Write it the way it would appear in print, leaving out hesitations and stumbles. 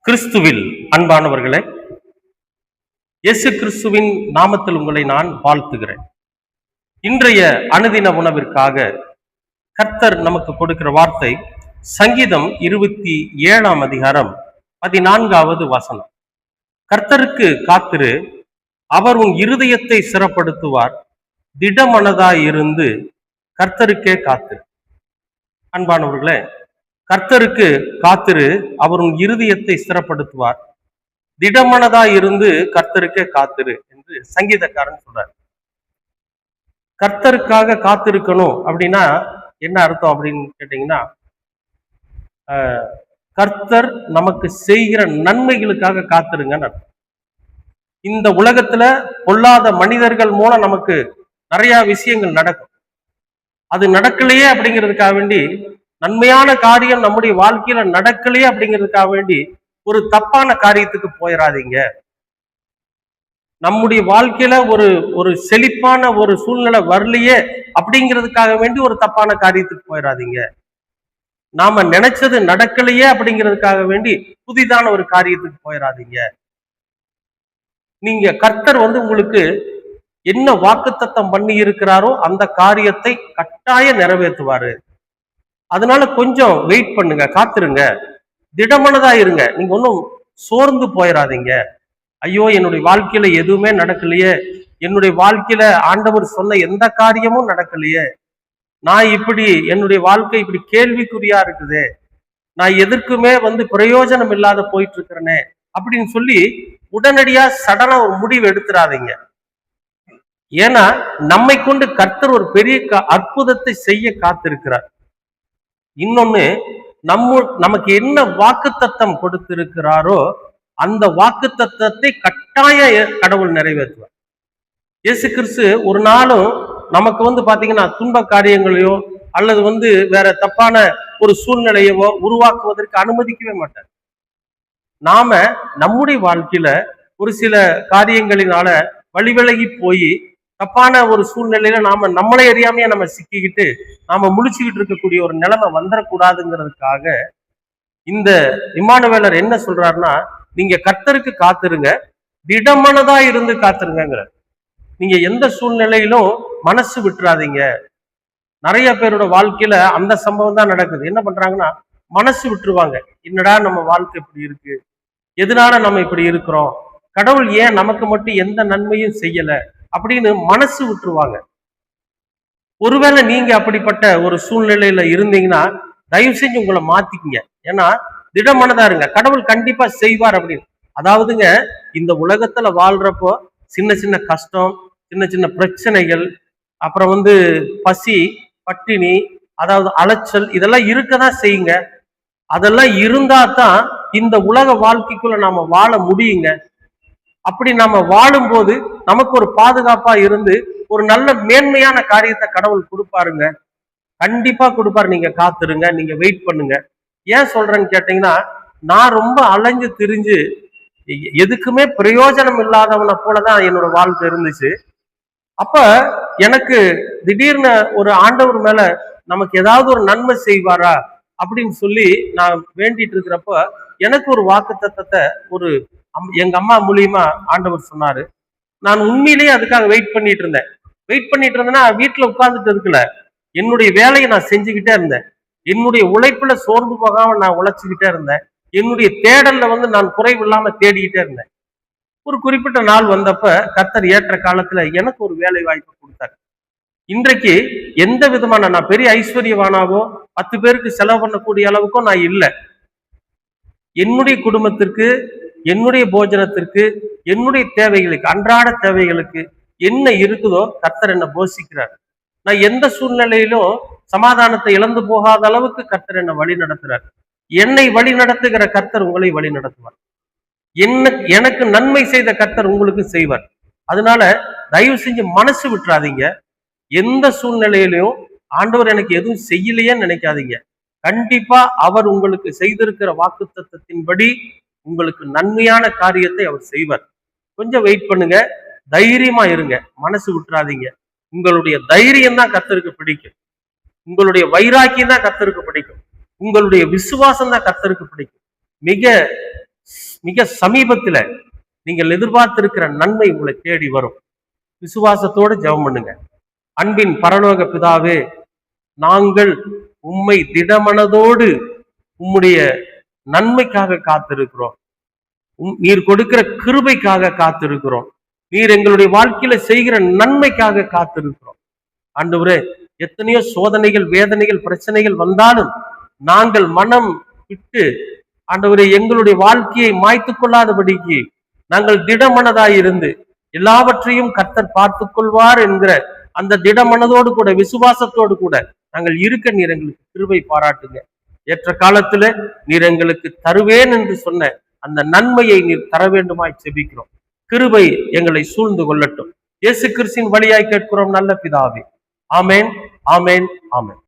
கிறிஸ்துவில் அன்பானவர்களே, இயேசு கிறிஸ்துவின் நாமத்தில் உங்களை நான் வாழ்த்துகிறேன். இன்றைய அனுதின உணவிற்காக கர்த்தர் நமக்கு கொடுக்கிற வார்த்தை சங்கீதம் 27ஆம் அதிகாரம் 14வது வசனம். கர்த்தருக்கு காத்திரு, அவர் உன் இருதயத்தை சிறப்படுத்துவார், திடமனதாயிருந்து கர்த்தருக்கே காத்திரு. அன்பானவர்களே, கர்த்தருக்கு காத்திரு, அவர் உன் இருதயத்தை ஸ்திரப்படுத்துவார், திடமனதாய் இருந்து கர்த்தருக்கே காத்திரு என்று சங்கீதக்காரன் சொல்றார். கர்த்தருக்காக காத்திருக்கணும் அப்படின்னா என்ன அர்த்தம் அப்படின்னு கேட்டீங்கன்னா, கர்த்தர் நமக்கு செய்கிற நன்மைகளுக்காக காத்திருங்கன்னு அர்த்தம். இந்த உலகத்துல பொல்லாத மனிதர்கள் மூலம் நமக்கு நிறைய விஷயங்கள் நடக்கும். அது நடக்கலையே அப்படிங்கிறதுக்காக வேண்டி, நன்மையான காரியம் நம்முடைய வாழ்க்கையில நடக்கலையே அப்படிங்கிறதுக்காக வேண்டி ஒரு தப்பான காரியத்துக்கு போயிடாதீங்க. நம்முடைய வாழ்க்கையில ஒரு செழிப்பான ஒரு சூழ்நிலை வரலையே அப்படிங்கிறதுக்காக வேண்டி ஒரு தப்பான காரியத்துக்கு போயிடாதீங்க. நாம நினைச்சது நடக்கலையே அப்படிங்கிறதுக்காக வேண்டி புதிதான ஒரு காரியத்துக்கு போயிடாதீங்க. நீங்க கர்த்தர் உங்களுக்கு என்ன வாக்குத்தத்தம் பண்ணி இருக்கிறாரோ அந்த காரியத்தை கட்டாயம் நிறைவேற்றுவாரு. அதனால கொஞ்சம் வெயிட் பண்ணுங்க, காத்துருங்க, திடமனதா இருங்க. நீங்க ஒன்றும் சோர்ந்து போயிடாதீங்க. ஐயோ, என்னுடைய வாழ்க்கையில எதுவுமே நடக்கலையே, என்னுடைய வாழ்க்கையில ஆண்டவர் சொன்ன எந்த காரியமும் நடக்கலையே, நான் என்னுடைய வாழ்க்கை இப்படி கேள்விக்குறியா இருக்குது, நான் எதற்குமே பிரயோஜனம் இல்லாத போயிட்டு இருக்கிறேனே அப்படின்னு சொல்லி உடனடியா சடனா ஒரு முடிவு எடுத்துறாதீங்க. ஏன்னா நம்மை கொண்டு கர்த்தர் ஒரு பெரிய அற்புதத்தை செய்ய காத்திருக்கிறார். இன்னொன்னு, நமக்கு என்ன வாக்குத்தத்தம் கொடுத்திருக்கிறாரோ அந்த வாக்குத்தத்தத்தை கட்டாய கடவுள் நிறைவேற்றுவார். இயேசு கிறிஸ்து ஒரு நாளும் நமக்கு பாத்தீங்கன்னா துன்ப காரியங்களையோ அல்லது வேற தப்பான ஒரு சூழ்நிலையவோ உருவாக்குவதற்கு அனுமதிக்கவே மாட்டார். நாம நம்முடைய வாழ்க்கையில ஒரு சில காரியங்களினால வழிவிலகி போய் தப்பான ஒரு சூழ்நிலையில நம்மளை அறியாமையா நம்ம சிக்கிக்கிட்டு நாம முழிச்சுக்கிட்டு இருக்கக்கூடிய ஒரு நிலைமை வந்துடக்கூடாதுங்கிறதுக்காக இந்த இம்மானுவேலர் என்ன சொல்றாருன்னா, நீங்க கர்த்தருக்கு காத்திருங்க, திடமனதா இருந்து காத்திருங்கிற. நீங்க எந்த சூழ்நிலையிலும் மனசு விட்டுறாதீங்க. நிறைய பேரோட வாழ்க்கையில அந்த சம்பவம் தான் நடக்குது. என்ன பண்றாங்கன்னா, மனசு விட்டுருவாங்க. என்னடா நம்ம வாழ்க்கை இப்படி இருக்கு, எதனால நம்ம இப்படி இருக்கிறோம், கடவுள் ஏன் நமக்கு மட்டும் எந்த நன்மையும் செய்யல அப்படின்னு மனசு விட்டுருவாங்க. ஒருவேளை நீங்க அப்படிப்பட்ட ஒரு சூழ்நிலையில இருந்தீங்கன்னா தயவு செஞ்சு உங்களை மாத்திக்கிங்க. ஏன்னா திடமனதா இருங்க, கடவுள் கண்டிப்பா செய்வார் அப்படின்னு. அதாவதுங்க, இந்த உலகத்துல வாழ்றப்போ சின்ன சின்ன கஷ்டம், சின்ன சின்ன பிரச்சனைகள், அப்புறம் பசி, பட்டினி, அதாவது அலைச்சல், இதெல்லாம் இருக்கதான் செய்யுங்க. அதெல்லாம் இருந்தா தான் இந்த உலக வாழ்க்கைக்குள்ள நாம வாழ முடியுங்க. அப்படி நாம வாழும்போது நமக்கு ஒரு பாதுகாப்பா இருந்து ஒரு நல்ல மேன்மையான காரியத்தை கடவுள் கொடுப்பாருங்க, கண்டிப்பா கொடுப்பாரு. நீங்க காத்துருங்க, நீங்க வெயிட் பண்ணுங்க. ஏன் சொல்றேன்னு கேட்டீங்கன்னா, நான் ரொம்ப அலைஞ்சு திரிஞ்சு எதுக்குமே பிரயோஜனம் இல்லாதவனை போலதான் என்னோட வாழ்க்கை இருந்துச்சு. அப்ப எனக்கு திடீர்னு ஒரு ஆண்டவர் மேல நமக்கு ஏதாவது ஒரு நன்மை செய்வாரா அப்படின்னு சொல்லி நான் வேண்டிட்டு இருக்கிறப்ப எனக்கு ஒரு வாக்குத்தத்தத்தை எங்க அம்மா மூலியமா ஆண்டவர் சொன்னாரு. நான் உண்மையிலேயே அதுக்காக வெயிட் பண்ணிட்டு இருந்தேன்னா வீட்டுல உட்கார்ந்துட்டு இருக்கல, என்னுடைய வேலையை நான் செஞ்சுக்கிட்டே இருந்தேன். என்னுடைய உழைப்புல சோர்ந்து போகாம நான் உழைச்சுக்கிட்டே இருந்தேன். என்னுடைய தேடல்ல நான் குறைவு இல்லாம தேடிக்கிட்டே இருந்தேன். ஒரு குறிப்பிட்ட நாள் வந்தப்ப கர்த்தர் ஏற்ற காலத்துல எனக்கு ஒரு வேலை வாய்ப்பு கொடுத்தாரு. இன்றைக்கு எந்த விதமான நான் பெரிய ஐஸ்வர்யவானாவோ 10 பேருக்கு செலவு பண்ணக்கூடிய அளவுக்கோ நான் இல்லை. என்னுடைய குடும்பத்திற்கு, என்னுடைய போஜனத்திற்கு, என்னுடைய தேவைகளுக்கு, அன்றாட தேவைகளுக்கு என்ன இருக்குதோ கர்த்தர் என்ன போஷிக்கிறார். நான் எந்த சூழ்நிலையிலும் சமாதானத்தை இழந்து போகாத அளவுக்கு கர்த்தர் என்ன வழி நடத்துறார். என்னை வழி நடத்துகிற கர்த்தர் உங்களை வழி நடத்துவார். எனக்கு நன்மை செய்த கர்த்தர் உங்களுக்கு செய்வார். அதனால தயவு செஞ்சு மனசு விட்டுறாதீங்க. எந்த சூழ்நிலையிலையும் ஆண்டவர் எனக்கு எதுவும் செய்யலையேன்னு நினைக்காதீங்க. கண்டிப்பா அவர் உங்களுக்கு செய்திருக்கிற வாக்குத்தத்தத்தின்படி உங்களுக்கு நன்மையான காரியத்தை அவர் செய்வார். கொஞ்சம் வெயிட் பண்ணுங்க, தைரியமா இருங்க, மனசு விட்டுறாதீங்க. உங்களுடைய தைரியம் தான் கர்த்தருக்கு பிடிக்கும், உங்களுடைய வைராக்கியம் தான் கர்த்தருக்கு பிடிக்கும், உங்களுடைய விசுவாசம் தான் கர்த்தருக்கு பிடிக்கும். மிக மிக சமீபத்துல நீங்கள் எதிர்பார்த்திருக்கிற நன்மை உங்களை தேடி வரும். விசுவாசத்தோடு ஜெபம் பண்ணுங்க. அன்பின் பரலோக பிதாவே, நாங்கள் உம்மை திடமனதோடு உம்முடைய நன்மைக்காக காத்திருக்கிறோம். நீர் கொடுக்கிற கிருபைக்காக காத்திருக்கிறோம். நீர் எங்களுடைய வாழ்க்கையில செய்கிற நன்மைக்காக காத்திருக்கிறோம். ஆண்டவரே, எத்தனையோ சோதனைகள், வேதனைகள், பிரச்சனைகள் வந்தாலும் நாங்கள் மனம் விட்டு ஆண்டவரே எங்களுடைய வாழ்க்கையை மாய்த்து கொள்ளாதபடிக்கு நாங்கள் திடமனதாயிருந்து எல்லாவற்றையும் கர்த்தர் பார்த்து கொள்வார் என்கிற அந்த திடமனதோடு கூட, விசுவாசத்தோடு கூட நாங்கள் இருக்க நீர் எங்களுக்கு கிருபை பாராட்டுங்க. ஏற்ற காலத்துல நீர் எங்களுக்கு தருவேன் என்று சொன்ன அந்த நன்மையை நீர் தர வேண்டுமாய் செபிக்கிறோம். கிருபை எங்களை சூழ்ந்து கொள்ளட்டும். இயேசு கிறிஸ்துவின் வழியாய் கேட்கிறோம் நல்ல பிதாவே. ஆமேன், ஆமேன், ஆமேன்.